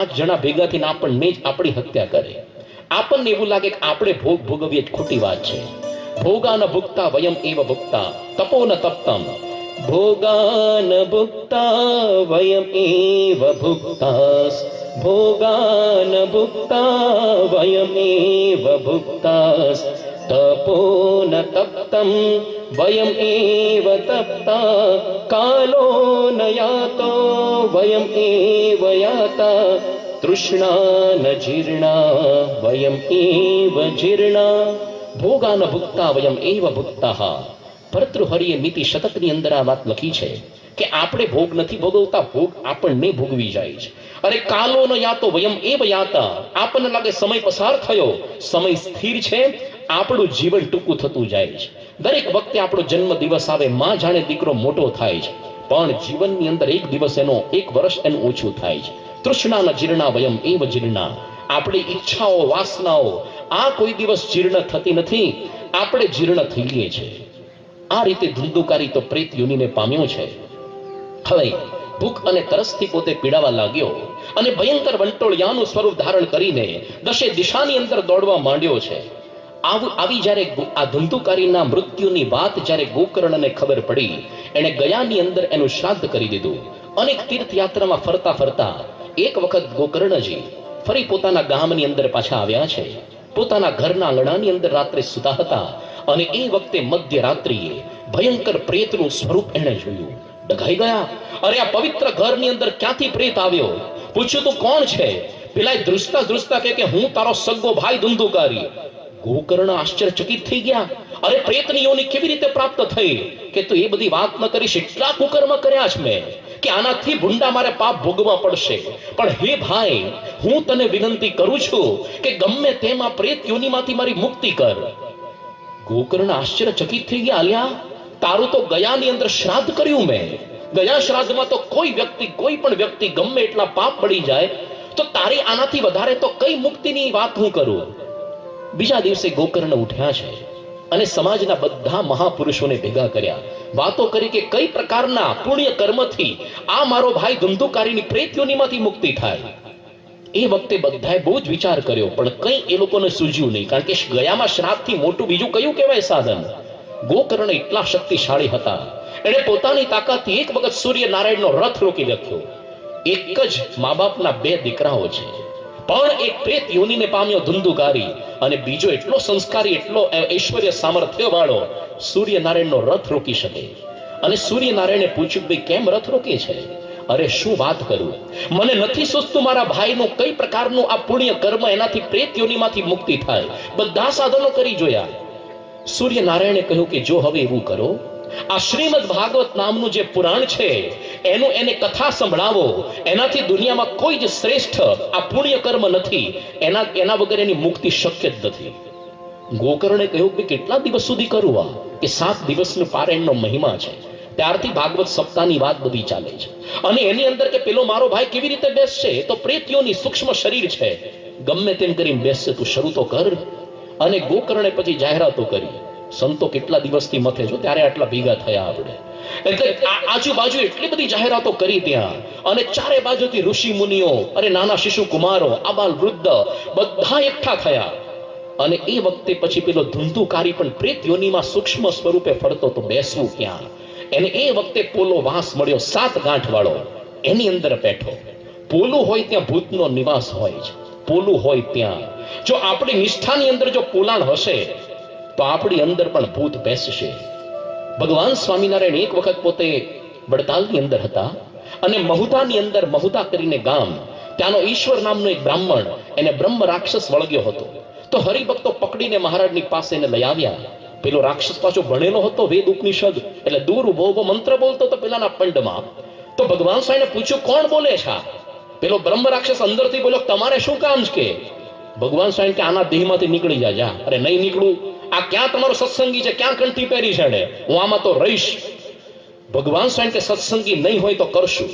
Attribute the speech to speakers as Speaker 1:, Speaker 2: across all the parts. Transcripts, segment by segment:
Speaker 1: પાંચ જણા ભેગા થઈને આપણને જ આપણી હત્યા કરે. આપણને એવું લાગે કે આપણે ભોગ ભોગવીએ ખોટી વાત છે. ભોગાન ભુક્તા વયમ એવ ભુક્તા તપો ન તપ્તમ. ભોગાન ભુક્તા વયમ એવ ભુક્તાસ. ભોગાન ભુક્તા વયમ એવ ભુક્તાસ. તપો ન તપ્તમ વયમ એવ તપ્તા. કાલો ન યાતો વયમ એવ યાતા. તૃષ્ણા ન જીર્ણા વયમ એવ જીર્ણા. ભોગાન ભુક્તા વયમ એવ ભુક્તા. ભર્તૃહરિએ નીતિ શતકની અંદર આ વાત લખી છે કે આપણે ભોગ નથી ભોગવતા, ભોગ આપણને ભોગવી જાય છે. અરે કાલો ન યાતો વયમ એવ યાતા. આપણને લાગે સમય પસાર થયો, સમય સ્થિર છે, આપણું જીવન ટૂંકું થતું જાય છે. દરેક વખતે આપણો જન્મ દિવસ આવે, માં જાણે દીકરો મોટો થાય છે, પણ જીવનની અંદર એક દિવસ એનો, એક વર્ષ એનું ઓછું થાય છે. તૃષ્ણા ન જીર્ણા વયમ એવ જીર્ણા. આપણી ઈચ્છાઓ, વાસનાઓ આ કોઈ દિવસ જીર્ણ થતી નથી, આપણે જીર્ણ થઈએ છીએ. આ રીતે ધુંધુકારી તો પ્રેત યોનિને પામ્યો છે. હવે ભૂખ અને તરસથી પોતે પીડાવા લાગ્યો અને ભયંકર વંટોળિયાનું સ્વરૂપ ધારણ કરીને દશે દિશાની અંદર દોડવા માંડ્યો છે. આવી જ્યારે આ ધુંધુકારીના મૃત્યુની વાત જ્યારે ગોકર્ણને ખબર પડી, એણે ગયાની અંદર એનું શ્રાદ્ધ કરી દીધું. અનેક તીર્થયાત્રામાં ફરતા ફરતા એક વખત ગોકર્ણજી ફરી પોતાના ગામની અંદર પાછા આવ્યા છે. પોતાના ઘરના આંગણાની અંદર રાત્રે સુતા હતા અને એ વખતે મધ્યરાત્રિએ ભયંકર પ્રેતનું સ્વરૂપ એણે જોયું. ડઘાઈ ગયા. અરે આ પવિત્ર ઘરની અંદર ક્યાંથી પ્રેત આવ્યો? પૂછ્યું તું કોણ છે? પેલા ધ્રુસતા ધ્રુસતા કે હું તારો સગ્ગો ભાઈ ધુંધુકારી. ગોકર્ણ આશ્ચર્યચકિત થઈ ગયા. અરે પ્રેતની યોનિ કેવી રીતે પ્રાપ્ત થઈ? કે તું એ બધી વાત ન કરીશ, એટલા કુકર્મ કર્યા છે મેં કે આનાથી ભૂંડા મારે પાપ ભોગવા પડશે. પણ હે ભાઈ, હું તને વિનંતી કરું છું કે ગમે તેમાં પ્રેત યોનિમાંથી મારી મુક્તિ કર. ગોકર્ણ આશ્ચર્યચકિત થઈ ગયા. અલ્યા, તારું તો ગયાની અંદર શ્રાદ્ધ કર્યું મેં. ગયા શ્રાદ્ધમાં તો કોઈ વ્યક્તિ, કોઈ પણ વ્યક્તિ ગમે એટલા પાપ પડી જાય તો તારી આનાથી વધારે તો કઈ મુક્તિની વાત હું કરું? બીજા દિવસે ગોકર્ણ ઉઠ્યા છે અને સમાજના બધા મહાપુરુષોને ભેગા કર્યા. વાતો કરી કે કઈ પ્રકારના પુણ્ય કર્મથી આ મારો ભાઈ ધુંધુકારીની પ્રેત યોનિમાંથી મુક્તિ થાય. એ વખતે બધાએ બહુ જ વિચાર કર્યો, પણ કઈ એ લોકોને સૂઝ્યું નહીં, કારણ કે ગયામાં શ્રાદ્ધથી મોટું બીજું કયું કહેવાય સાધન? ગોકર્ણ એટલા શક્તિશાળી હતા, એણે પોતાની તાકાતથી એક વખત સૂર્યનારાયણનો રથ રોકી નાખ્યો. એક જ મા બાપના બે દીકરાઓ છે, પણ એક પ્રેત યોનિને પામ્યો ધુંધુકારી, અને બીજો એટલો સંસ્કારી, એટલો ઐશ્વર્ય સામર્થ્ય વાળો સૂર્યનારાયણનો રથ રોકી શકે. અને સૂર્યનારાયણે પૂછ્યું, ભાઈ કેમ રથ રોકે છે? અરે શું વાત કરું, મને નથી સૂઝતું મારા ભાઈનું કઈ પ્રકારનું આ પુણ્ય કર્મ એનાથી પ્રેત યોનિમાંથી મુક્તિ થાય. બધા સાધનો કરી જોયા. સૂર્યનારાયણે કહ્યું કે જો હવે એવું કરો, આ શ્રીમદ ભાગવત નામનું જે પુરાણ છે એનું એને કથા સંભળાવો. એનાથી દુનિયામાં કોઈ જ શ્રેષ્ઠ આ પુણ્ય કર્મ નથી, એના વગર એની મુક્તિ શક્ય જ નથી. ગોકર્ણે કહ્યું કે કેટલા દિવસ સુધી કરું આ? કે 7 દિવસનું પારાયણનો મહિમા છે. ત્યારથી ભાગવત સપ્તાહની વાત બધી ચાલે છે. અને એની અંદર કે પેલો મારો ભાઈ કેવી રીતે બેસશે? તો પ્રેતીઓની સૂક્ષ્મ શરીર છે, ગમે તેમ કરીને બેસશે, તું શરૂ તો કર. અને ગોકર્ણે પછી જાહેરાતો કરી. સંતો કેટલા દિવસથી મથે છો ત્યારે આટલા ભેગા થયા આપણે. એટલે આજુબાજુ એટલી બધી જાહેરાતો કરી ત્યાં, અને ચારે બાજુથી ઋષિ મુનિઓ, અરે નાના શિશુ કુમારો, આબાલ વૃદ્ધ બધા એકઠા થયા. અને એ વખતે પછી પેલો ધુંધુકારી પણ પ્રેત યોનિમાં સૂક્ષ્મ સ્વરૂપે ફરતો તો બેસવું ક્યાં? એને એ વખતે પોલો વાંસ મળ્યો, 7 ગાંઠ વાળો, એની અંદર બેઠો. પોલું હોય ત્યાં ભૂતનો નિવાસ હોય છે. પોલું હોય ત્યાં જો આપણી નિષ્ઠાની અંદર જો પોલાણ હશે તો આપણી અંદર પણ ભૂત બેસશે. ભગવાન સ્વામિનારાયણ એક વખત પોતે વડતાલની અંદર હતા અને મહુધાની અંદર, મહુધા કરીને ગામ, ત્યાંનો ઈશ્વર નામનો એક બ્રાહ્મણ, એને બ્રહ્મ રાક્ષસ વળગ્યો હતો. તો હરિભક્તો પકડીને મહારાજની પાસે એને લઈ આવ્યા. પેલો રાક્ષસ પાછો ભણેલો હતો, વેદ ઉપનિષદ, એટલે દૂર ઉભો ઉભો મંત્ર બોલતો હતો પેલાના પંડમાં. તો ભગવાન સ્વામીને પૂછ્યું, કોણ બોલે છે? પેલો બ્રહ્મ રાક્ષસ અંદરથી બોલ્યો, તમારે શું કામ છે? ભગવાન સ્વામી કે આના દેહમાંથી નીકળી જા. અરે નહીં નીકળું, આ ક્યાં તમારો સત્સંગી છે? ક્યાં કંઠી પહેરી છે? હું આમાં તો રહીશ. ભગવાન સ્વામી કે સત્સંગી નહીં હોય તો કરશું.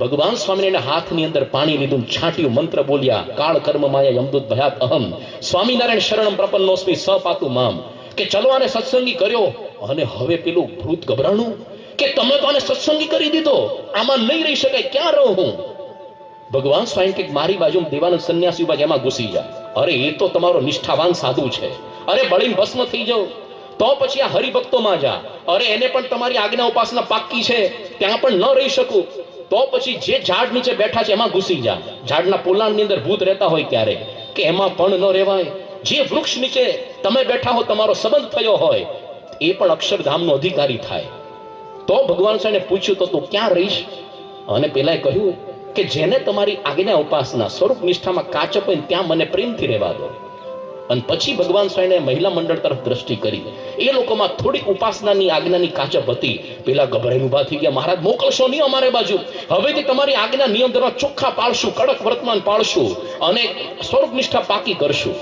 Speaker 1: ભગવાન સ્વામિનારાયણ હાથની અંદર પાણી લીધું, છાંટ્યું, મંત્ર બોલ્યા, કાળ કર્મ માયા યમદૂત ભયાત અહમ સ્વામિનારાયણ શરણમ પ્રપન્નોસ્મિ સ પાતુ મામ. કે ચલો આને સત્સંગી કર્યો. અને હવે પેલું ભૂત ગભરાણું કે તમે તો આને સત્સંગી કરી દીધો, આમાં નહીં રહી શકાય, ક્યાં રહું હું? ભગવાન સ્વામી કે મારી બાજુ દેવાનંદ સંન્યાસી બાજુ એમાં ઘૂસી જાય. અરે એ તો તમારો નિષ્ઠાવાન સાધુ છે, અરે બળીને ભસ્મ થઈ જાઓ. તો પછી આ હરિભક્તોમાં જા, અરે એને પણ તમારી આજ્ઞા ઉપાસના પાક્કી છે, ત્યાં પણ ન રહી શકું. તો પછી જે ઝાડ નીચે બેઠા છે એમાં ઘૂસી જા. ઝાડના પોલાણની અંદર ભૂત રહેતા હોય ક્યારે કે એમાં પણ ન રહેવાય. જે વૃક્ષ નીચે તમે બેઠા હો, તમારો સંબંધ થયો હોય, એ પણ અક્ષરધામનો અધિકારી થાય. તો ભગવાન સાહેબને પૂછ્યું તો તું ક્યાં રહીશ? અને પેલાએ કહ્યું કે જેને તમારી આજ્ઞા ઉપાસના સ્વરૂપ નિષ્ઠામાં કાચપ હોય ત્યાં મને પ્રેમથી રહેવા દો. અને પછી ભગવાન સ્વામીને મહિલા મંડળ તરફ દ્રષ્ટિ કરી. એ લોકોમાં થોડીક ઉપાસનાની આજ્ઞાની કાચપ હતી. પેલા ગભરાઈને ઉભા થઈ ગયા, મહારાજ મોકલશો નહીં અમારે બાજુ, હવેથી તમારી આજ્ઞા નિયમ ધર્મ ચોખ્ખા પાળશું, કડક વર્તમાન પાળશું અને સ્વરૂપ નિષ્ઠા પાકી કરશું.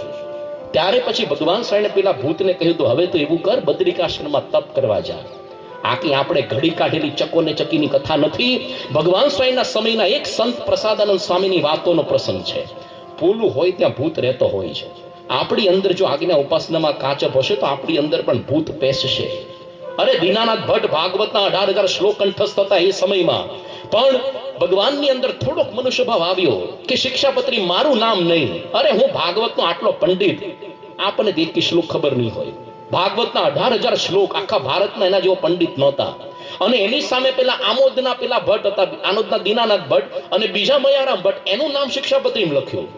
Speaker 1: ત્યારે પછી ભગવાન સ્વામીને પેલા ભૂતને કહ્યું તો હવે તો એવું કર, બદ્રિકાશ્રમમાં તપ કરવા જા. આકી આપણે ઘડી કાઢેલી ચકોને ચકીની કથા નથી. ભગવાન સ્વામીના સમયના એક સંત પ્રસાદાનંદ સ્વામીની વાતોનો પ્રસંગ છે. પૂલું હોય ત્યાં ભૂત રહેતો હોય છે. આપણી અંદર જો આજ્ઞા ઉપાસનામાં કાચપ હશે તો આપણી અંદર પણ ભૂત પેસશે. અરે દીનાનાથ ભટ્ટ ભાગવતના 18,000 શ્લોક કંઠસ્થ હતા એ સમયમાં, પણ ભગવાનની અંદર થોડોક મનુષ્ય ભાવ આવ્યો કે શિક્ષાપત્રી મારું નામ નહીં, અરે હું ભાગવતનો આટલો પંડિત, આપણને દેખી શ્લોક ખબર નહીં હોય. ભાગવતના 18,000 શ્લોક આખા ભારતમાં એના જેવો પંડિત નહોતા. અને એની સામે પેલા આમોદના પેલા ભટ્ટ હતા, આનોદના દીનાનાથ ભટ્ટ અને બીજા મયારામ ભટ્ટ, એનું નામ શિક્ષાપત્રીમાં લખ્યું.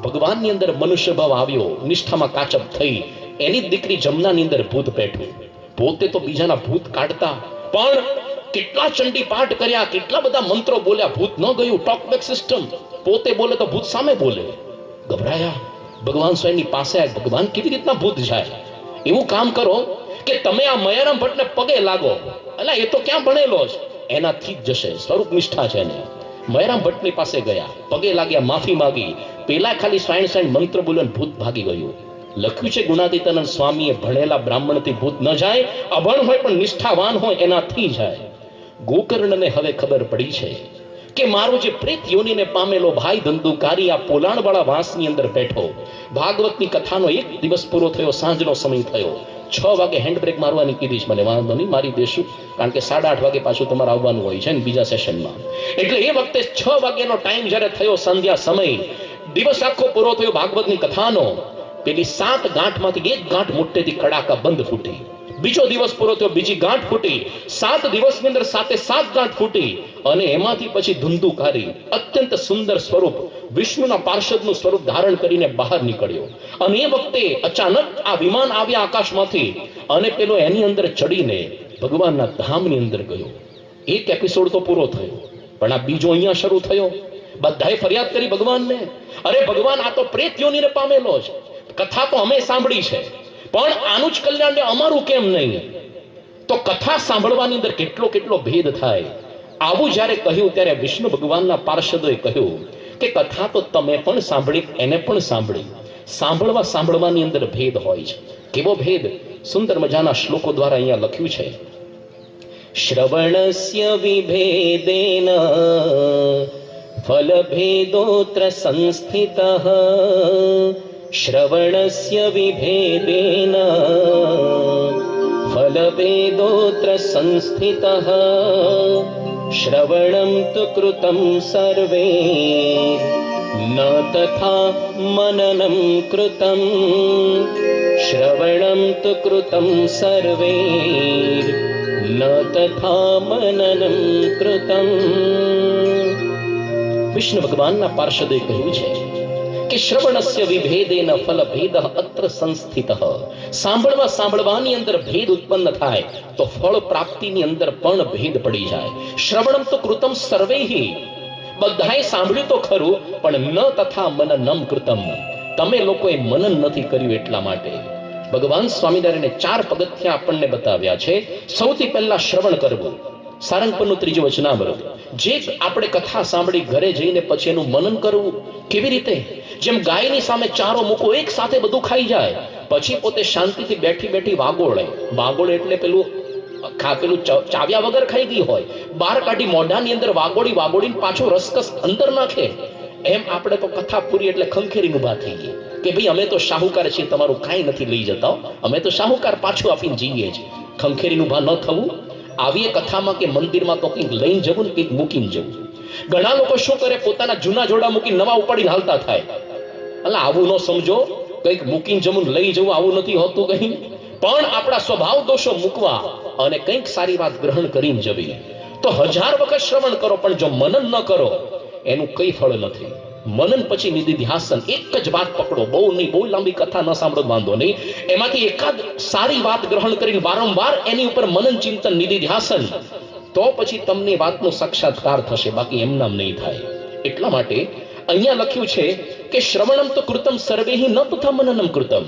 Speaker 1: ભગવાનની અંદર મનુષ્ય ભાવ આવ્યો, નિષ્ઠામાં કાચપ થઈ. એની દીકરી જમનાની અંદર ભૂત બેઠું. પોતે તો બીજાના ભૂત કાઢતા, પણ કેટલા ચંડી પાઠ કર્યા, કેટલા બધા મંત્રો બોલ્યા, ભૂત ન ગયું. ટોકબેક સિસ્ટમ, પોતે બોલે તો ભૂત સામે બોલે. ગભરાયા, ભગવાન સ્વામીની પાસે આવ્યા, ભગવાન કેવી રીતના ભૂત જાય? એવું કામ કરો કે તમે આ મયારામ ભટ્ટને પગે લાગો. એટલે એ તો ક્યાં ભણેલો છે, એનાથી જ જશે, સ્વરૂપ નિષ્ઠા છે એને. મયારામ ભટ્ટની પાસે ગયા, પગે લાગ્યા, માફી માંગી. પેલા ખાલી સ્વાઈન મંત્ર બોલ્યો, ભૂત ભાગી ગયું. લખ્યું છે ગુણાતીતાનંદ સ્વામીએ, ભણેલા બ્રાહ્મણથી ભૂત ન જાય, અભણ હોય પણ નિષ્ઠાવાન હોય એનાથી જાય. ગોકર્ણને હવે ખબર પડી છે કે મારો જે પ્રેત યોનીને પામેલો ભાઈ ધંધુકારી આ પોલાણવાળા વાંસની અંદર બેઠો. ભાગવતની કથાનો એક દિવસ પૂરો થયો, સાંજનો સમય થયો. 6 વાગે હેન્ડબ્રેક મારવાની કીધીશ, મને વાંધો નહીં મારી દેશું, કારણ કે 8:30 વાગે પાછું તમારે આવવાનું હોય છે ને બીજા સેશનમાં. એટલે એ વખતે 6 વાગ્યાનો ટાઈમ જ્યારે થયો, સંધ્યા સમય, દિવસ આખો પૂરો થયો ભાગવતની કથાનો. પેલી 7 ગાંઠમાંથી એક ગાંઠ મોટેથી કડાકા બંધ ફૂટી. બીજો દિવસ પૂરો થયો, બીજી ગાંઠ ફૂટી. 7 દિવસની અંદર 7 ગાંઠ ફૂટી. અને એમાંથી પછી ધુંધુકારી અત્યંત સુંદર સ્વરૂપ, વિષ્ણુના પાર્ષદનું સ્વરૂપ ધારણ કરીને બહાર નીકળ્યો. અને એ વખતે અચાનક આ વિમાન આવ્યા આકાશમાંથી, અને પેલો એની અંદર ચડીને ભગવાનના ધામની અંદર ગયો. એક એપિસોડ તો પૂરો થયો, પણ આ બીજો અહીંયા શરૂ થયો. બધાએ ફરિયાદ કરી ભગવાનને, અરે ભગવાન આ તો પ્રેત યોનીને પામેલો છે, કથા તો અમે સાંભળી છે, પણ આનું જ કલ્યાણ અમારું કેમ નહીં? તો કથા સાંભળવાની અંદર કેટલો કેટલો ભેદ થાય. આવું જ્યારે કહ્યું ત્યારે વિષ્ણુ ભગવાનના પાર્ષદોએ કહ્યું કે કથા તો તમે પણ સાંભળી, એને પણ સાંભળી. સાંભળવાની અંદર ભેદ હોય છે. કેવો ભેદ? સુંદર મજાના શ્લોકો દ્વારા અહીંયા લખ્યું છે. શ્રવણસ્ય વિભેદેન ફલભેદોત્ર સંસ્થિતઃ, શ્રવણસ્ય વિભેદેન ફલભેદોત્ર સંસ્થિતઃ, શ્રવણમ તુ કૃતમ સર્વે ન તથા મનનમ કૃતમ, શ્રવણમ તુ કૃતમ સર્વે ન તથા મનનમ કૃતમ. વિષ્ણુ ભગવાનના પાર્ષદે કહ્યું છે કે શ્રવણસ્ય વિભેદેન ફલભેદઃ અત્ર સંસ્થિતઃ. સાંભળવાની અંદર ભેદ ઉત્પન્ન થાય તો ફળ પ્રાપ્તિની અંદર પણ ભેદ પડી જાય. શ્રવણમ તો કૃતમ સર્વૈહિ, બધાએ સાંભળ્યું તો ખરું, પણ ન તથા મનનમ કૃતમ, તમે લોકોએ મનન નથી કર્યું. એટલા માટે ભગવાન સ્વામિનારાયણે 4 પગથિયાં આપણને બતાવ્યા છે. સૌથી પહેલા શ્રવણ કરવું, સારંગપુરનું 3જું વચનામૃત. જે આપણે કથા સાંભળી ઘરે જઈને પછી એનું મનન કરવું. કેવી રીતે? જેમ ગાયની સામે ચારો મૂકો, એક સાથે બધું ખાઈ જાય, પછી પોતે શાંતિથી બેઠી વાગોળે. વાગોળે એટલે પેલું ચાવ્યા વગર ખાઈ ગઈ હોય, બહાર કાઢી મોઢાની અંદર વાગોડીને પાછો રસકસ અંદર નાખે. એમ આપણે તો કથા પૂરી એટલે ખંખેરીને ઊભા થઈ ગઈ કે ભાઈ અમે તો શાહુકાર છીએ, તમારું કાંઈ નથી લઈ જતા, અમે તો શાહુકાર પાછું આપીને જઈએ છીએ. ખંખેરીને ઊભા ન થવું. આવી કથામાં કે મંદિરમાં તો કંઈક લઈને જવું ને કંઈક મૂકીને જવું. ઘણા લોકો શું કરે, પોતાના જૂના જોડા મૂકી નવા ઉપાડીને હાલતા થાય. એટલે આવું ન સમજો, કંઈક મૂકીને જમુન લઈ જવું આવું નથી હોતું કંઈ. પણ આપણા સ્વભાવ દોષો મૂકવા અને કંઈક સારી વાત ગ્રહણ કરીને જવી. તો 1000 વખત શ્રવણ કરો, પણ જો મનન ન કરો એનું કઈ ફળ નથી. મનન પછી નિધિધ્યાસન, એક જ વાત પકડો, બહુ નહીં, બહુ લાંબી કથા ન સાંભળો વાંધો નહીં, એમાંથી એકાદ સારી વાત ગ્રહણ કરીને વારંવાર એની ઉપર મનન ચિંતન નિધિધ્યાસન, તો પછી તમને વાતનો સાક્ષાત્કાર થશે, બાકી એમનામ નહીં થાય. એટલા માટે અહીંયા લખ્યું છે કે શ્રવણમ તો કૃતમ સર્વેહી ન તથા મનનમ કૃતમ.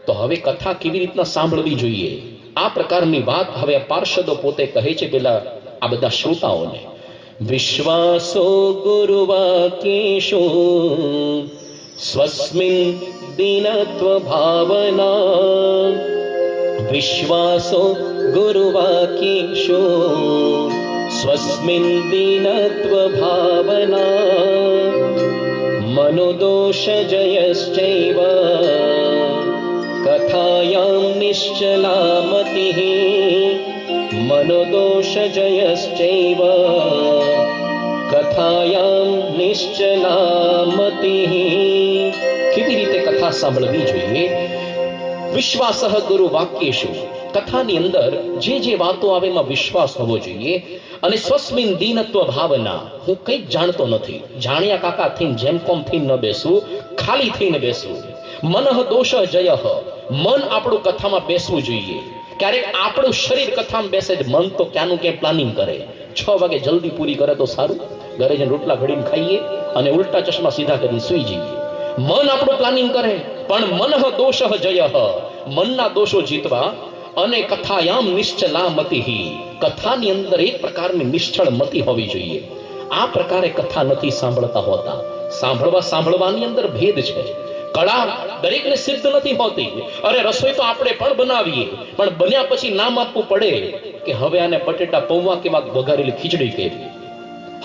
Speaker 1: તો હવે કથા કેવી રીતના સાંભળવી જોઈએ, આ પ્રકારની વાત હવે પાર્ષદો પોતે કહે છે પેલા આ બધા શ્રોતાઓને. વિશ્વાસો ગુરુવાક્યેષુ સ્વસ્મિન દીનત્વ ભાવના. વિશ્વાસો ગુરુવાક્યેષુ સ્વસ્મિન દીનત્વ ભાવના. મનોદોષ જયશ્ચૈવ કથાયામ નિશ્ચલા મતિઃ. મનોદોષ જયશ્ચૈવ કથાયામ નિશ્ચલા મતિઃ. કેવી રીતે કથા સાંભળવી જોઈએ? વિશ્વાસઃ ગુરુ વાક્યેષુ, કથાની અંદર જે વાતો આવે એમાં વિશ્વાસ હોવો જોઈએ. અને સ્વસ્મિન દીનત્વ ભાવના, હું કંઈક જાણતો નથી, જાણ્યા કાકા થઈને જેમ કોમ થઈને ન બેસવું, ખાલી થઈને બેસવું. મનઃ દોષ જયઃ, મન આપણું કથામાં બેસવું જોઈએ. ક્યારેક આપણું શરીર કથામાં બેસે જ, મન તો ક્યાંનું ક્યાંય પ્લાનિંગ કરે. 6 વાગે જલ્દી પૂરી કરે તો સારું, ઘરે જઈને રોટલા ઘડીને ખાઈએ અને ઉલટા ચશ્મા સીધા કરીને સુઈ જઈએ. મન આપણું પ્લાનિંગ કરે, પણ મનઃ દોષ જયઃ, મનના દોષો જીતવા. અને કથાયામ નિશ્ચલા મતિઃ, કથાની અંદર એક પ્રકારની નિશ્ચળ મતિ હોવી જોઈએ. આ પ્રકારે કથા નથી સાંભળતા હોતા. સાંભળવાની અંદર ભેદ છે. કળા દરેકને સિદ્ધ નથી હોતી. અરે રસોઈ તો આપણે પણ બનાવીએ, પણ બન્યા પછી નામ આપવું પડે કે હવે આને બટેટા પૌવા કેવા, વઘારેલી ખીચડી કેવી,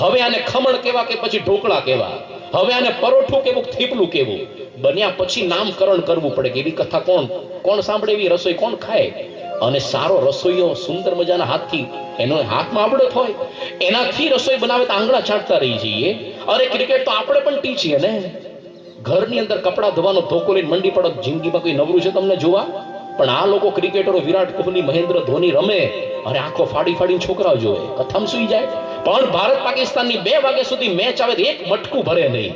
Speaker 1: હવે આને ખમણ કેવા કે પછી ઢોકળા કેવા, હવે આને પરોઠું કેવું, થેપલું કેવું. બન્યા પછી નામકરણ કરવું પડે કે એવી કથા કોણ સાંભળે, એવી રસોઈ કોણ ખાય. અને સારો રસોઈયો સુંદર મજાના હાથથી, એનો હાથમાં આવડત હોય, એનાથી રસોઈ બનાવે તો આંગળા ચાટતા રહી જઈએ. અરે ક્રિકેટ તો આપણે પણ ટીચીએ ને. ઘરની અંદર કપડા ધોવાનો ધોકો લઈને મંડી પડો, જિંદગીમાં કોઈ નવરું છે તમને જોવા? પણ આ લોકો ક્રિકેટરો વિરાટ કોહલી, મહેન્દ્ર ધોની રમે, અરે આંખો ફાડીને છોકરાઓ જોવે, કથામાં સુઈ જાય. પણ ભારત પાકિસ્તાનની 2 વાગ્યા સુધી મેચ આવે, એક મટકું ભરે નહીં.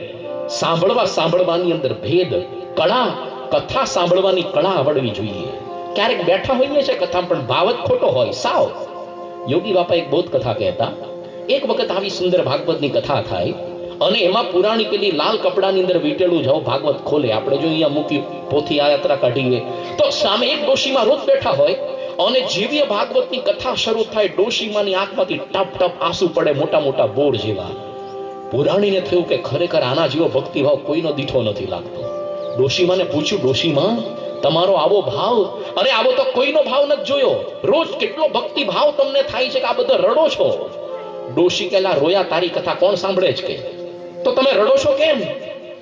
Speaker 1: સાંભળવાની અંદર ભેદ, કળા, કથા સાંભળવાની કળા આવડવી જોઈએ. ક્યારેક બેઠા હોઈએ છે કથા, પણ ભાવ જ ખોટો હોય સાવ. યોગી બાપા એક બહુ કથા કહેતા. એક વખત આવી સુંદર ભાગવતની કથા થાય અને એમાં પુરાણી પેલી લાલ કપડાની અંદર વીટેલું જાવ ભાગવત ખોલે. આપણે જો અહીંયા મૂક્યું પોથી આ યાત્રા કાઢીએ તો સામે એક ડોશીમાં રોજ બેઠા હોય અને જેવી ભાગવતની કથા શરૂ થાય, ડોશીમાની આંખમાંથી ટપ ટપ આંસુ પડે, મોટા મોટા બોર જેવા. પુરાણીને થયું કે ખરેખર આના જેવો ભક્તિભાવ કોઈનો દીઠો નથી લાગતો. ડોશીમાને પૂછ્યું, ડોશીમા તમારો આવો ભાવ, અરે આવો તો કોઈનો ભાવ નથી જોયો. રોજ કેટલો ભક્તિ ભાવ તમને થાય છે કે આ બધો રડો છો. ડોશી કેલા રોયા, તારી કથા કોણ સાંભળે છે કે? તો તમે રડો છો કેમ?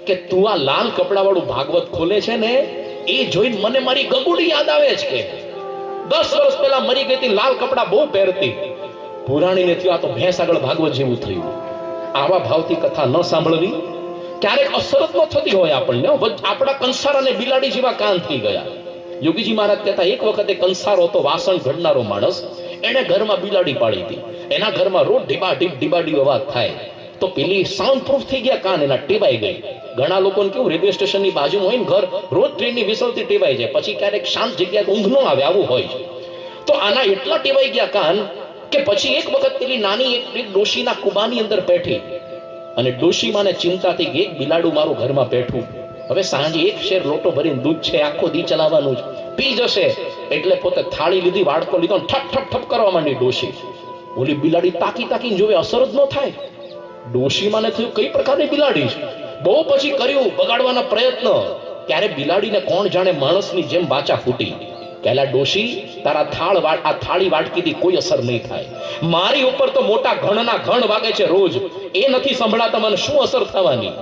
Speaker 1: કે તું આ લાલ કપડા વાળું ભાગવત ખોલે છે ને, એ જોઈને મને મારી ગગુડી યાદ આવે છે કે 10 વર્ષ પહેલા મરી ગઈ હતી, લાલ કપડા બહુ પહેરતી. પુરાણીને થયું આ તો ભેંસ આગળ ભાગવત જેવું થયું. આવા ભાવથી કથા ન સાંભળવી. ક્યારેક અસરત ન થતી હોય આપણને, આપણા કંસાર અને બિલાડી જેવા કાન થઈ ગયા. યોગીજી મહારાજ કહેતા, એક વખતે કંસારો હતો, વાસણ ઘડનારો માણસ, એને ઘરમાં બિલાડી પાડી હતી. એના ઘરમાં રોજ ડીબાડી અવાજ થાય. તો પેલી સાઉન્ડ પ્રૂફ થઈ ગયા કાન, એના ટેવાઈ ગઈ. ઘણા લોકોને કેવું, રેલવે સ્ટેશનની બાજુમાં હોય ને ઘર, રોજ ટ્રેનની વિસલતી ટેવાઈ જાય, પછી ક્યારેક શાંત જગ્યાએ ઊંઘ ન આવે, આવું હોય છે. તો આના એટલા ટેવાઈ ગયા કાન કે પછી એક વખત પેલી નાની એક ડોશીના કુબાની અંદર બેઠી અને ડોશીમાને ચિંતા થઈ ગઈ, એક બિલાડું મારું ઘરમાં બેઠું, હવે સાંજે 1 શેર લોટો ભરીને દૂધ છે, આખો દી ચલાવવાનું જ, પી જશે. એટલે પોતે થાળી લીધી, વાડકો લીધો, ઠપ ઠપ ઠપ કરવા માંડી ડોશી. ઓલી બિલાડી તાકીને જોવે, અસર જ ન થાય. ડોશીમાને થયું કઈ પ્રકારની બિલાડી છે. બહુ પછી કર્યું બગાડવાના પ્રયત્ન, ત્યારે બિલાડીને કોણ જાણે માણસની જેમ વાચા ફૂટી. કેલા ડોશી, તારા આ થાળી વાટકીથી કોઈ અસર નહીં થાય. મારી ઉપર તો મોટા ઘણના ઘણ વાગે છે રોજ, એ નથી સંભળાતા, મને શું અસર થવાની?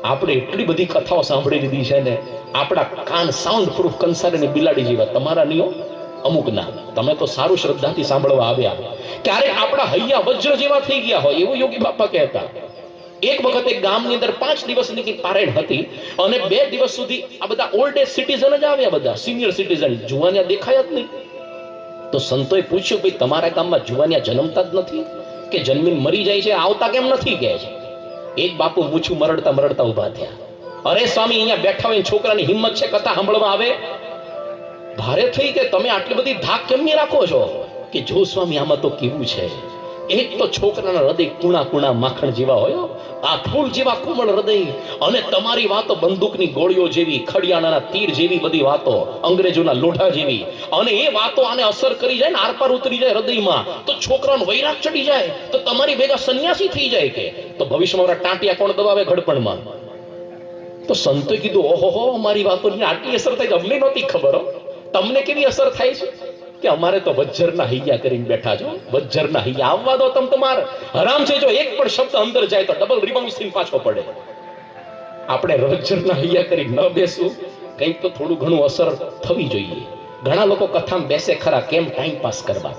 Speaker 1: આપણે એટલી બધી કથાઓ સાંભળી લીધી છે ને, આપણા કાન સાઉન્ડ પ્રૂફ કંસારની બિલાડી જેવા. તમારા નિયો અમુકના. તમે તો સારું શ્રદ્ધાથી સાંભળવા આવ્યા. ક્યારેક આપણા હૈયા વજ્ર જેવા થઈ ગયા હોય એવું યોગી બાપા કહેતા. એક વખત એક ગામની અંદર 5 દિવસની કઈ પારેડ હતી અને 2 દિવસ સુધી આ બધા ઓલ્ડ એજ સિટીઝન જ આવ્યા, બધા સિનિયર સિટીઝન, જુવાનિયા દેખાયા જ નહીં. તો સંતોએ પૂછ્યું, ભાઈ તમારા ગામમાં જુવાનિયા જન્મતા જ નથી કે જન્મીન મરી જાય છે, આવતા કેમ નથી કહે છે. એક બાપુ મૂછું મરડતા મરડતા ઉભા થયા. અરે સ્વામી, અહીંયા બેઠા હોય છોકરાની હિંમત છે કથા સાંભળવા આવે? ભારે થઈ કે તમે આટલી બધી ધાક કેમ નહીં રાખો છો? કે જો સ્વામી આમાં તો કેવું છે, એક તો છોકરાના હૃદય કુણા કુણા માખણ જેવા હોય, આ ફૂલ જેવા કોમળ હૃદય, અને તમારી વાતો બંદૂકની ગોળીઓ જેવી, ખડિયાણાના તીર જેવી બધી વાતો, અંગ્રેજોના લોઢા જેવી, અને એ વાતો આને અસર કરી જાય ને આરપાર ઉતરી જાય હૃદયમાં, તો છોકરાનો વૈરાગ ચડી જાય, તો તમારી ભેગા સંન્યાસી થઈ જાય. કે તો ભવિષ્યમાં મારા ટાંટિયા કોણ દબાવે ઘડપણમાં? તો સંતોએ કીધું, ઓહો, અમારી વાતોની આટલી અસર થાય અમને નહોતી ખબર. તમને કેવી અસર થાય છે? કે અમારે તો વજ્જરના હૈયા કરીને બેઠા છો. વજ્જરના હૈયા આવવા દો તમ તમારે. હરામ છે જો એક પણ શબ્દ અંદર જાય તો ડબલ રિબાઉન્ડ થઈને પાછો પડે. આપણે વજ્જરના હૈયા કરી ન બેસવું, કંઈક તો થોડું ઘણું અસર થવી જોઈએ. ઘણા લોકો કથામાં બેસે ખરા, કેમ? ટાઈમ પાસ કરવા.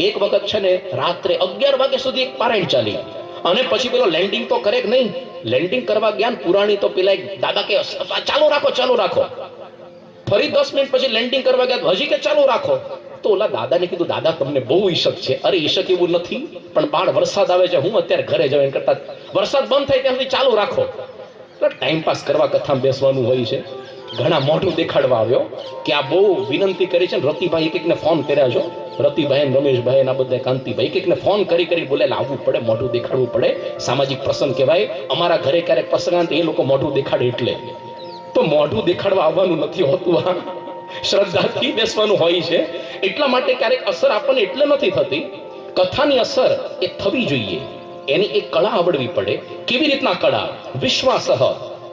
Speaker 1: એક વખત છે ને રાત્રે 11 વાગ્યા સુધી એક પારાયણ ચાલી, અને પછી પેલો લેન્ડિંગ તો કરે કે નહીં, લેન્ડિંગ કરવા ગયા પુરાણી તો પેલા દાદા કે ચાલુ રાખો ચાલુ રાખો. ફરી 10 મિનિટ પછી લેન્ડિંગ કરવા ગયા, હજી કે ચાલુ રાખો. તો ઓલા દાદાને કીધું, દાદા તમને બહુ ઈશક છે. અરે ઈશક એવું નથી, પણ બાળ વરસાદ આવે છે, હું અત્યારે ઘરે જવા કરતા વરસાદ બંધ થાય ત્યાં સુધી ચાલુ રાખો. ટાઈમ પાસ કરવા કથામાં બેસવાનું હોય છે. ઘણા મોઢું દેખાડવા આવ્યો કે આ બહુ વિનંતી કરી છે. રતિભાઈ એક એકને ફોન કર્યા છો, રતિભાઈ રમેશભાઈ ના બધા કાંતિભાઈ એક એકને ફોન કરી કરી બોલે આવવું પડે, મોઢું દેખાડવું પડે, સામાજિક પ્રસંગ કહેવાય. અમારા ઘરે ક્યારેક પ્રસંગાંત એ લોકો મોઢું દેખાડે એટલે. તો મોઢું દેખાડવા આવવાનું નથી હોતું, આ શ્રદ્ધાથી બેસવાનું હોય છે. એટલા માટે ક્યારેક અસર આપણને એટલે નથી થતી. કથાની અસર એ થવી જોઈએ, એની એક કળા આવડવી પડે. કેવી રીતના કળા? વિશ્વાસ.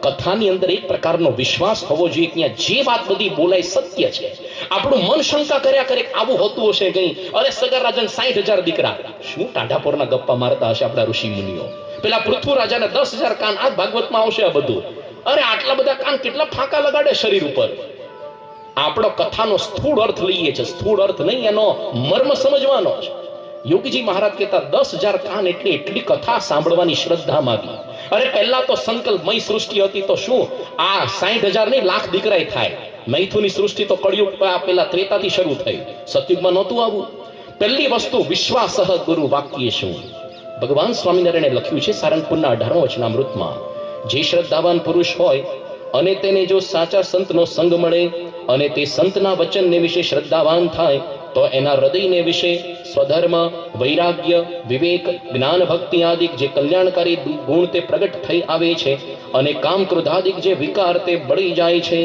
Speaker 1: કથાની અંદર એક પ્રકારનો વિશ્વાસ હોવો જોઈએ કે જે વાત બધી બોલાય સત્ય છે. આપણું મન શંકા કર્યા કરે આવું હોતું હશે કઈ, અરે સગર રાજાને 60,000 દીકરા, શું ટાઢાપોરના ગપ્પા મારતા હશે આપણા ઋષિ મુનિઓ. પેલા પૃથ્વી રાજાને 10,000 કાન, આ ભાગવતમાં આવશે આ બધું. અરે આટલા બધા કાન કેટલા ફાંકા લગાડે શરીર ઉપર. આપણો કથાનો સ્થૂળ અર્થ લઈએ છે, સ્થૂળ અર્થ નહીં, એનો મર્મ સમજવાનો છે. યોગીજી મહારાજ કહેતા 10,000 કાન એટલે એટલી કથા સાંભળવાની શ્રદ્ધા માંગી. અરે પહેલા તો સંકલ્પમય સૃષ્ટિ હતી, તો શું આ 60,000 નહીં લાખ દીકરાય થાય. મૈથુની સૃષ્ટિ તો કળિયુગ પેલા ત્રેતાથી શરૂ થઈ, સતયુગમાં નહોતું આવું. પહેલી વસ્તુ વિશ્વાસ ગુરુ વાક્ય શું? ભગવાન સ્વામિનારાયણે લખ્યું છે સારંગપુરના 18મા વચનામૃતમાં, જે શ્રદ્ધાવાન પુરુષ હોય અને તેને જો સાચા સંતનો સંગ મળે અને તે સંતના વચનને વિશે શ્રદ્ધાવાન થાય, તો એના હૃદયને વિશે સ્વધર્મ, વૈરાગ્ય, વિવેક, જ્ઞાન, ભક્તિ આદિક જે કલ્યાણકારી ગુણ તે પ્રગટ થઈ આવે છે, અને કામ ક્રોધાદિક જે વિકાર તે બળી જાય છે.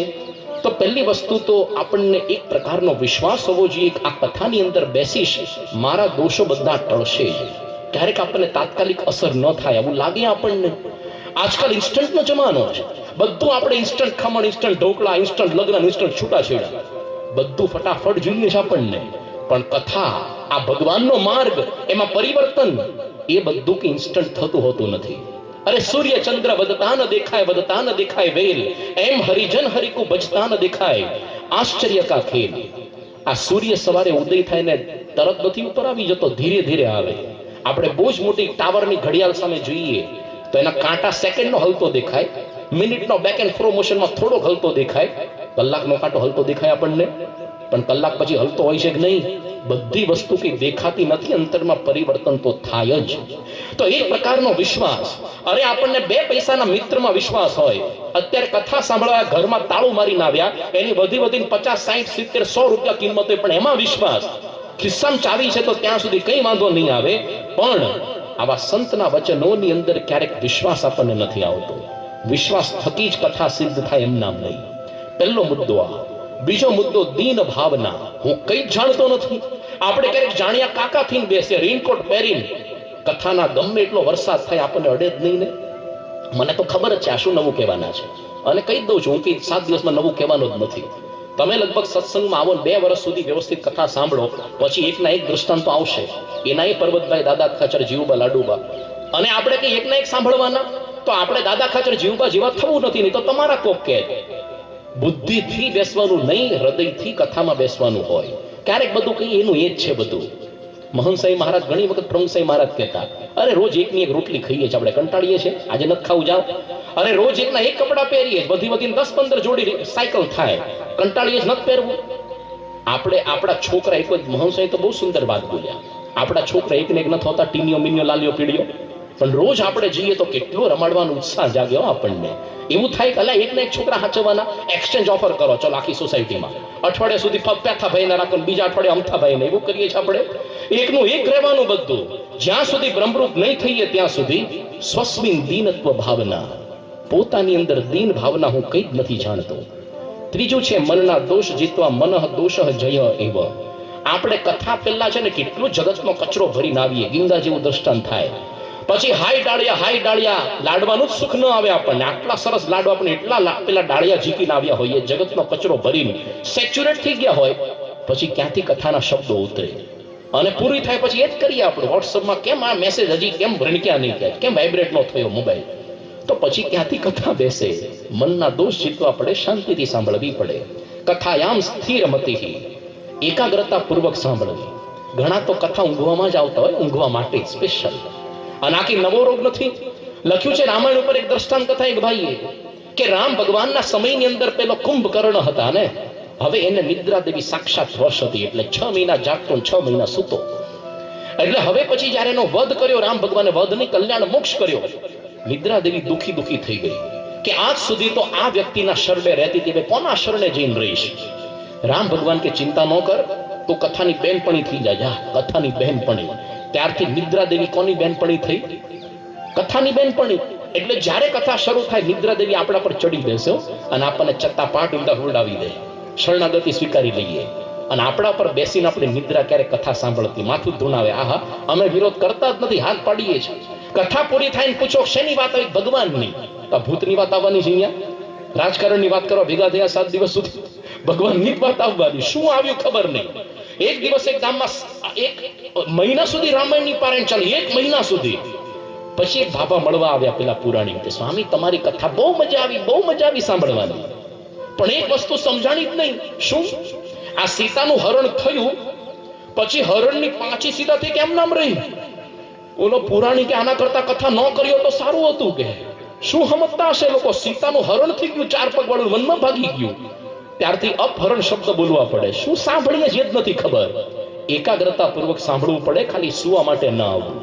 Speaker 1: તો પહેલી વસ્તુ તો આપણને એક પ્રકારનો વિશ્વાસ હોવો જોઈએ કે આ કથાની અંદર બેસીશ, મારા દોષો બધા ટળશે. ક્યારેક આપણને તાત્કાલિક અસર ન થાય એવું લાગે આપણને. આજકાલ ઇન્સ્ટન્ટનો જમાનો છે, બધું આપણે instant khaman, instant dhokla, instant લગ્ન, ઇન્સ્ટન્ટ છૂટાછેડા, બધું ફટાફટ જોઈએ છે આપણને. પણ કથા, આ ભગવાનનો માર્ગ, એમાં પરિવર્તન, એ બધું કે ઇન્સ્ટન્ટ થતું હોતું નથી. અરે સૂર્ય ચંદ્ર વધતા ન દેખાય, વધતા ન દેખાય વેલ, એમ હરિજન હરિકુ બચતા ન દેખાય, આશ્ચર્ય કા ખેલ. આ સૂર્ય સવારે ઉદય થાય ને તરત નથી ઉપર આવી જતો, ધીરે ધીરે આવે. આપણે બહુ જ મોટી ટાવરની ઘડિયાળ સામે જોઈએ તો એના કાંટા સેકન્ડનો હલતો દેખાય, મિનિટનો બેક એન્ડ ફ્રો મોશનમાં થોડોક હલતો દેખાય, કલાકનો કાંટો હલતો દેખાય આપણને, પણ કલાક પછી હલતો હોય છે કે નહીં? બધી વસ્તુ કઈ દેખાતી નથી, અંતરમાં પરિવર્તન તો થાય જ. તો એક પ્રકારનો વિશ્વાસ. અરે આપણને 2 પૈસાના મિત્રમાં વિશ્વાસ હોય. અત્યારે કથા સાંભળવા ઘરમાં તાળું મારીને આવ્યા, એની વધીને 50, 60, 70, 100 રૂપિયા કિંમત હોય, પણ એમાં વિશ્વાસ. ખિસ્સામાં ચાવી છે તો ત્યાં સુધી કઈ વાંધો નહીં આવે, પણ આવા સંતના વચનોની અંદર ક્યારેક વિશ્વાસ આપણને નથી આવતો. વિશ્વાસ થકી જ કથા સિદ્ધ થાય એમ નામ નહીં. પહેલો મુદ્દો આ. બીજો મુદ્દો દીન ભાવના. હું કઈ જ જાણતો નથી. આપણે ક્યારેક જાણ્યા કાકા થઈને બેસે, રેનકોટ પહેરીને, કથાના ગમે એટલો વરસાદ થાય આપણને અડે જ નહીં ને. મને તો ખબર જ છે આ શું નવું કહેવાના છે, અને કહી દઉં છું હું કે 7 દિવસમાં નવું કહેવાનું જ નથી. તમે લગભગ સત્સંગમાં આવો 2 વર્ષ સુધી વ્યવસ્થિત કથા સાંભળો, પછી એકના એક દ્રષ્ટાંતો આવશે. એના એ પર્વતભાઈ, દાદા ખાચર, જીવુબા, લાડુબા, અને આપણે કઈ એકના એક સાંભળવાના, તો આપણે દાદા ખાચર, જીવુબા જેવા થવું નથી. નહીં તો તમારા કોક કહે. બુદ્ધિથી બેસવાનું નહીં, હૃદયથી કથામાં બેસવાનું હોય. ક્યારેક બધું કહીએ એનું એ જ છે બધું. મહંસાઈ મહારાજ ઘણી વખત પ્રમુખસાઈ મહારાજ કહેતા, અરે રોજ એકની એક રોટલી ખાઈએ છીએ, આપણે કંટાળીએ છીએ, આજે નથી ખાવું જાવ. અરે રોજ એકના એક કપડાં પહેરીએ, બધી વધીને 10-15 જોડી સાયકલ થાય, કંટાળીએ જ નથી પહેરવું. આપણે આપણા છોકરા એક જ, મહંસાઈ તો બહુ સુંદર વાત બોલ્યા, આપણા છોકરા એકને એક નથી હોતા ટીનિયો મીનિયો લાલિયો પીડિયો, પણ રોજ આપણે જઈએ તો કેટલો રમાડવાનો ઉત્સાહ જાગ્યો આપણને. એવું થાય કે અલા એકને એક છોકરા હાચવવાના, એક્સચેન્જ ઓફર કરો ચલો આખી સોસાયટીમાં, અઠવાડિયા સુધી પેથાભાઈને રાખો, બીજા અઠવાડિયે અમથાભાઈને, એવું કરીએ છીએ આપણે. એકનું એક રહેવાનું બધું, જ્યાં સુધી બ્રહ્મરૂપ નહીં થઈએ ત્યાં સુધી. સ્વસ્મિન દીનત્વ ભાવના, પોતાની અંદર દીન ભાવના હું કંઈ જ નથી જાણતો. ત્રીજું છે મનના દોષ જીતવા, મનઃ દોષ જય એવ. આપણે કથા પહેલા છે ને કેટલો જગતનો કચરો ભરીને આવીએ, ગંગા જેવું દ્રષ્ટાંત થાય. પછી હાય ડાળિયા લાડવાનું જ સુખ ન આવે આપણને. આટલા સરસ લાડવા આપણે એટલા પેલા ડાળિયા ઝીકીને આવ્યા હોઈએ, જગતનો કચરો ભરીને સેચ્યુરેટ થઈ ગયા હોય, પછી ક્યાંથી કથાના શબ્દો ઉતરે? અને પૂરી થાય પછી એ જ કરીએ આપણે વોટ્સઅપમાં, કેમ આ મેસેજ હજી કેમ રણક્યા નહીં ગયા, કેમ વાઇબ્રેટ નો થયો મોબાઈલ? તો પછી ક્યાંથી કથા બેસે? મનના દોષ જીતવા પડે, શાંતિથી સાંભળવી પડે. કથાયામ સ્થિર મતિહી, એકાગ્રતા પૂર્વક સાંભળવી. ઘણા તો કથા ઊંઘવામાં જ આવતા હોય, ઊંઘવા માટે સ્પેશિયલ. અને આખી નવો રોગ નથી. લખ્યું છે રામાયણ ઉપર એક દ્રષ્ટાંત કથા એક ભાઈએ, કે રામ ભગવાનના સમયની અંદર પેલો કુંભકર્ણ હતા ને, હવે એને નિદ્રા દેવી સાક્ષાત વશ હતી, એટલે 6 મહિના જાગતો, 6 મહિના સૂતો. એટલે હવે પછી જયારે એનો વધ કર્યો રામ ભગવાને, વધની કલ્યાણ મોક્ષ કર્યો, નિદ્રા દેવી દુખી થઈ ગઈ કે આજ સુધી તો આ વ્યક્તિના શરણે રહેતી હતી, કોના શરણે જઈને રહીશ? રામ ભગવાન કે ચિંતા ન કર, તો કથાની બેનપણી થઈ જાય, જા કથાની બેનપણી. ત્યારથી નિદ્રા દેવી કોની બેનપણી થઈ? કથાની બેનપણી. એટલે જ્યારે કથા શરૂ થાય, નિદ્રા દેવી આપણા પર ચડી બેસે અને આપણને ચત્તા પાટ ઉડાવી દે, શરણાગતિ સ્વીકારી લઈએ. અને આપણા પર બેસીને આપણે નિદ્રા ક્યારેક કથા સાંભળતી, માથું ધૂણાવે, આહા અમે વિરોધ કરતા જ નથી, હાથ પાડીએ છીએ. કથા પૂરી થાય ને પૂછો શેની વાત આવી? ભગવાનની. તો ભૂતની વાત આવવાની છે અહીંયા? રાજકારણની વાત કરવા ભેગા થયા 7 દિવસ સુધી, ભગવાનની જ વાત આવવાની. શું આવ્યું ખબર નહીં. એક દિવસ એક ગામમાં 1 મહિના સુધી રામાયણની પારાયણ ચાલી, 1 મહિના સુધી. પછી એક બાબા મળવા આવ્યા પેલા પુરાણી, કે સ્વામી તમારી કથા બહુ મજા આવી સાંભળવાની, પણ એક વસ્તુ સમજાણી જ નહીં. શું? આ સીતાનું હરણ થયું, પછી હરણની પાંચી સીતા થઈ કેમ નામ રહી? ઓલો પુરાણી કે આના કરતા કથા ન કર્યો તો સારું હતું. કે શું સમજતા હશે લોકો? સીતાનું હરણ થઈ ગયું, 4 પગ વાળું વનમાં ભાગી ગયું, ત્યારથી અપહરણ શબ્દ બોલવા પડે. શું સાંભળીએ જ નથી ખબર. એકાગ્રતા પૂર્વક સાંભળવું પડે, ખાલી સુવા માટે ન આવવું.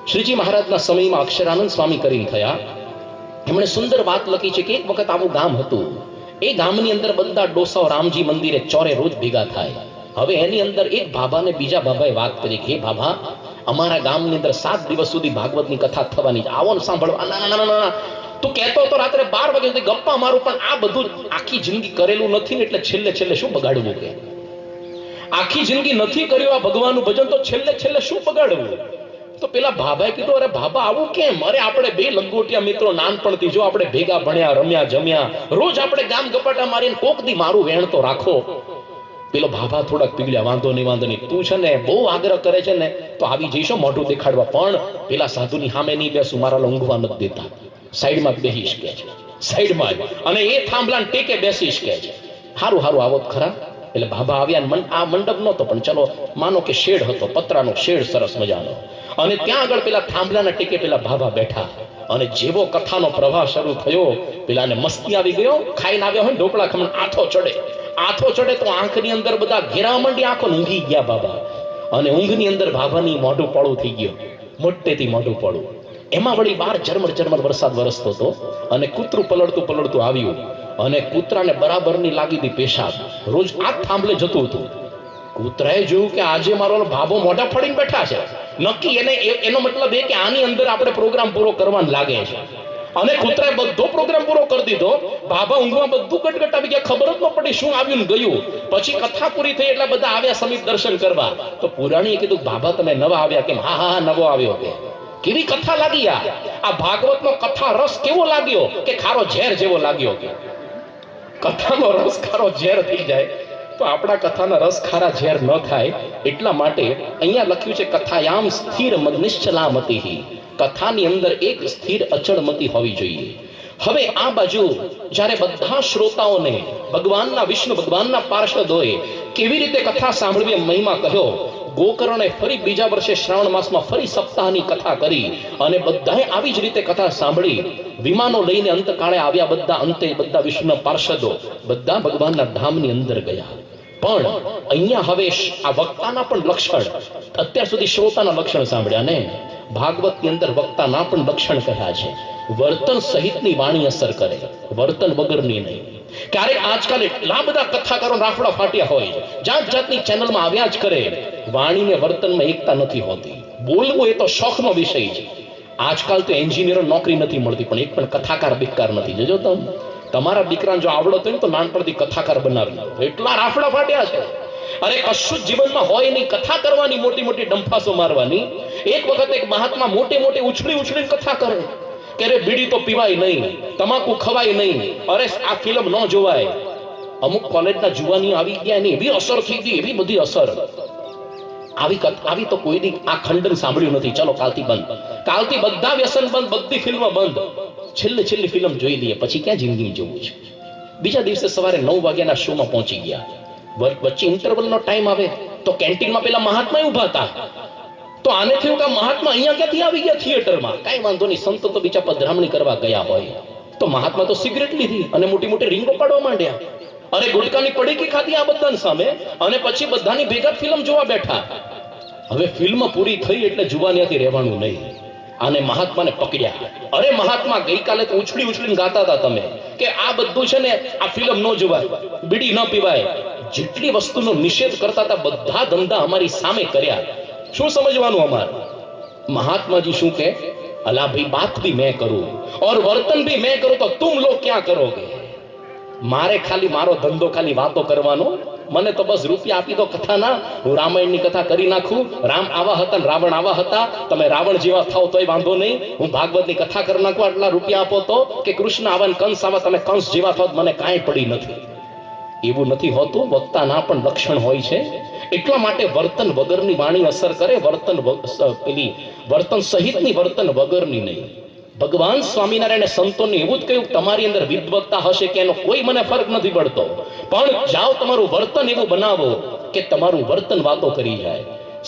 Speaker 1: શ્રીજી મહારાજના સમયમાં અક્ષરાનંદ સ્વામી કરીને થયા, એમણે સુંદર વાત લખી છે કે એક વખત આવું ગામ હતું, એ ગામની અંદર બધા ડોસાઓ રામજી મંદિરે ચોરે રોજ ભેગા થાય. હવે એની અંદર એક બાબાને બીજા બાબાએ વાત કરી કે બાબા, અમારા ગામની અંદર 7 દિવસ સુધી ભાગવતની કથા થવાની, આવો ને સાંભળવા. ના, તું કહેતો તો રાત્રે 12 વાગ્યા સુધી ગપ્પા મારું, પણ આ બધું આખી જિંદગી કરેલું નથી ને, એટલે છેલ્લે શું બગાડવું? કે આખી જિંદગી નથી કર્યું આ ભગવાનનું ભજન, તો છેલ્લે શું બગાડવું? તો પેલા બાબાએ કીધું, અરે બાબા આવું કેમ? અરે આપણે 2 લંગોટિયા મિત્રો નાનપણથી જો આપણે ભેગા ભણ્યા, રમ્યા, જમ્યા, રોજ આપણે ગામ ગપાટા મારીને કોક દી મારું વેણ તો રાખો. પેલો બાબા થોડાક પીગળ્યા, વાંધો નહીં, તું છે ને બહુ આગ્રહ કરે છે ને તો આવી જઈશો મોઢું દેખાડવા, પણ પેલા સાધુની સામે નહીં બેસું, મારા ઊંઘવા નથી દેતા, સાઈડમાં બેસીશ કે છે, સાઈડમાં જ, અને એ થાંભલાને ટેકે બેસીશ કે છે. હારું આવો ખરા. એટલે બાબા આવ્યા. આ મંડપ નહોતો, પણ ચલો માનો કે શેડ હતો, પતરાનો શેડ સરસ મજાનો, અને ત્યાં આગળ પેલા થાંભલાના ટેકે પેલા બાબા બેઠા. અને જેવો કથાનો પ્રવાહ શરૂ થયો, પેલાને મસ્તી આવી ગયો. ખાઈને આવ્યા હોય ઢોકળા ખમણ, આથો ચડે તો આંખની અંદર બધા ઘેરા મંડી, આંખો ઊંઘી ગયા બાબા. અને ઊંઘની અંદર બાબાની મોઢું પોળું થઈ ગયું, મોટેથી મોઢું પોળું. એમાં વળી બહાર ઝરમર વરસાદ વરસતો હતો, અને કૂતરું પલળતું આવ્યું, અને કૂતરાને બરાબરની લાગી હતી પેશાબ. રોજ આ થાંભલે જતું હતું. કૂતરાએ જોયું કે આજે મારો બાબો મોઢા ફાડીને બેઠા છે, નક્કી એનો મતલબ એ કે આની અંદર આપણે પ્રોગ્રામ પૂરો કરવાનો લાગે છે. અને કૂતરાએ બધો પ્રોગ્રામ પૂરો કરી દીધો. બાબા ઊંઘમાં બધું ગટગટ આવી ગયા, ખબર જ ન પડી શું આવ્યું ને ગયું. પછી કથા પૂરી થઈ એટલે બધા આવ્યા સમીપ દર્શન કરવા. તો પુરાણીએ કીધું, બાબા તમે નવા આવ્યા કેમ? હા નવો આવ્યો. કે કેવી કથા લાગી? આ ભાગવતનો કથા રસ કેવો લાગ્યો? કે ખારો ઝેર જેવો લાગ્યો. કે કથાનો રસ ખારો ઝેર થઈ જાય તો આપણા કથાના રસ ખારા ઝેર ન થાય, એટલા માટે અહીંયા લખ્યું છે કથાયામ સ્થિર નિશ્ચલામતિ. કથાની અંદર એક સ્થિર અચળમતિ હોવી જોઈએ. હવે આ બાજુ જ્યારે બધા શ્રોતાઓને ભગવાનના વિષ્ણુ ભગવાનના પાર્ષદોએ કેવી રીતે કથા સાંભળવી એમ મહિમા કહ્યો, ગોકર્ણે ફરી બીજા વર્ષે શ્રાવણ માસમાં ફરી સપ્તાહની કથા કરી અને બધાએ આવી જ રીતે કથા સાંભળી. વિમાનો લઈને અંતકાળે આવ્યા બધા, અંતે બધા વિષ્ણુના પાર્ષદો બધા ભગવાનના ધામની અંદર ગયા. પણ અહીંયા હવે આ વક્તાના પણ લક્ષણ, અત્યાર સુધી શ્રોતાના લક્ષણ સાંભળ્યા ને, ભાગવતની અંદર વક્તાના પણ લક્ષણ કહ્યા છે. વર્તન સહિતની વાણી અસર કરે, વર્તન વગરની નહીં. ક્યારેક આજકાલ એટલા બધા કથાકારો રાફડા ફાટ્યા હોય, જાત જાતની ચેનલમાં આવ્યા જ કરે, વાણીને વર્તનમાં એકતા નથી હોતી. બોલવું એ તો શોખનો વિષય છે. આજકાલ તો એન્જિનિયર નોકરી નથી મળતી, પણ એક પણ કથાકાર બેકાર નથી. જોજો તમે, તમારા દીકરાને જો આવડત હોય ને તો નાનપણથી કથાકાર બનાવી લો. એટલા રાફડા ફાટ્યા છે. અરે કશું જ જીવનમાં હોય નહીં, કથા કરવાની, મોટી મોટી ડંફાસો મારવાની. એક વખત એક મહાત્મા મોટે મોટે ઉછળી કથા કરે કે અરે બીડી તો પીવાય નહીં, તમાકુ ખવાય નહીં, અરે આ ફિલ્મ ન જોવાય. અમુક કોલેજના જુવાની આવી ગયા, એની એવી અસર થઈ ગઈ, એવી બધી અસર. આવી તો કોઈ દી આ ખંડન સાંભળ્યું નથી. ચલો કાલથી બંધ, કાલથી બધા વ્યસન બંધ, બધી ફિલ્મ બંધ. છેલ્લી ફિલ્મ જોઈ લઈએ, પછી ક્યાં જિંદગી જોવું છે. બીજા દિવસે સવારે 9 વાગ્યાના શોમાં પહોંચી ગયા. વચ્ચે ઇન્ટરવલનો ટાઈમ આવે તો કેન્ટીનમાં પેલા મહાત્મા ઉભા હતા. તો આને થયું કે મહાત્મા અહીંયા ક્યાંથી આવી ગયા થિયેટરમાં? કાંઈ વાંધો નહીં, સંતો તો બીજા પધરામણી કરવા ગયા હોય. તો મહાત્મા તો સિગરેટ લીધી અને મોટી મોટી રીંગો પાડવા માંડ્યા. અરે ગુટકાની પડીકી ખાધી આ બધાની સામે, અને પછી બધાની ભેગા ફિલ્મ જોવા બેઠા. હવે ફિલ્મ પૂરી થઈ એટલે જુવાનિયાથી રહેવાનું નહીં. આને મહાત્માને પકડ્યા. અરે મહાત્મા, ગઈકાલે તો ઉછળીને ગાતા હતા તમે કે આ બધું છે ને, આ ફિલ્મ ન જોવાય, બીડી ન પીવાય, જેટલી વસ્તુનો નિષેધ કરતા હતા બધા ધંધા અમારી સામે કર્યા. શું સમજવાનું અમારે? મહાત્માજી શું કે, અલા ભાઈ, બાત ભી મેં કરું और વર્તન ભી મેં કરું તો तुम लोग क्या करोगे? મારે ખાલી મારો ધંધો ખાલી વાતો કરવાનો, મને તો બસ રૂપિયા આપી દો કથાના, હું રામાયણની કથા કરી નાખું. રામ આવા હતા ને રાવણ આવા હતા, તમે રાવણ જેવા થાવ તોય વાંધો નહીં, હું ભાગવતની કથા કરી નાખું, આટલા રૂપિયા આપો તો. કે કૃષ્ણ આવા ને કંસ આવા, તમે કંસ જેવા થાવ, મને કાંઈ પડી નથી. એવું નથી હોતું. વક્તાના પણ લક્ષણ હોય છે. એટલા માટે વર્તન વગરની વાણી અસર કરે, વર્તન સહિતની, વર્તન વગરની નહીં. ભગવાન સ્વામિનારાયણે સંતોને એવું જ કહ્યું, તમારી અંદર વિદ્વત્તા હશે કે એનો કોઈ મને ફરક નથી પડતો, પણ જાઓ તમારું વર્તન એવું બનાવો કે તમારું વર્તન વાતો કરી જાય.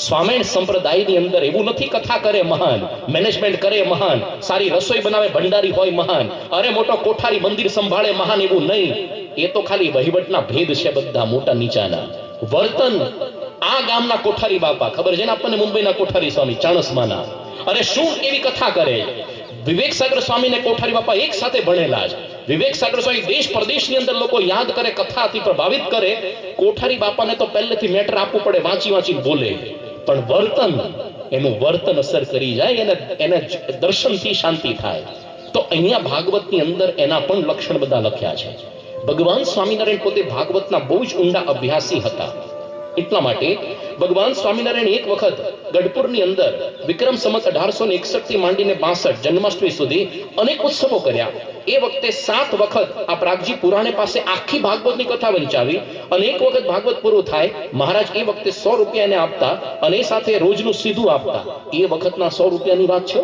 Speaker 1: સ્વામિનારાયણ સંપ્રદાયની અંદર એવું નથી કથા કરે મહાન, મેનેજમેન્ટ કરે મહાન, સારી રસોઈ બનાવે ભંડારી હોય મહાન, અરે મોટો કોઠારી મંદિર સંભાળે મહાન, એવું નહીં. એ તો ખાલી વહીવટના ભેદ છે બધા મોટા નીચાના. વર્તન, આ ગામના કોઠારી બાપા, ખબર છે ને આપણને, મુંબઈના કોઠારી સ્વામી ચાણસમાના, અરે શું એવી કથા કરે. વિવેક સાગર સ્વામીને કોઠારી બાપા એક સાથે ભણેલા છે. વિવેક સાગર સ્વામી દેશ પ્રદેશની અંદર લોકો યાદ કરે, કથાથી પ્રભાવિત કરે. કોઠારી બાપાને તો પહેલેથી મેટર આપવું પડે, વાંચી બોલે. પણ વર્તન, એનું વર્તન અસર કરી જાય, એને દર્શનથી શાંતિ થાય. તો અહીંયા ભાગવતની અંદર એના પણ લક્ષણ બધા લખ્યા છે. ભગવાન સ્વામિનારાયણ પોતે ભાગવતના બહુ જ ઊંડા અભ્યાસી હતા. એટલા માટે ભગવાન સ્વામિનારાયણ એક વખત ગઢપુરની અંદર વિક્રમ સંવત 1861 થી માંડીને 62 જન્માષ્ટમી સુધી અનેક ઉત્સવો કર્યા. એ વખતે 7 વખત આ પ્રાગજી પુરાણે પાસે આખી ભાગવતની કથા વંચાવી. અને એક વખત ભાગવત પૂરું થાય, મહારાજ એ વખતે 100 રૂપિયા એને આપતા અને એ સાથે રોજનું સીધું આપતા. એ વખતના 100 રૂપિયાની વાત છે.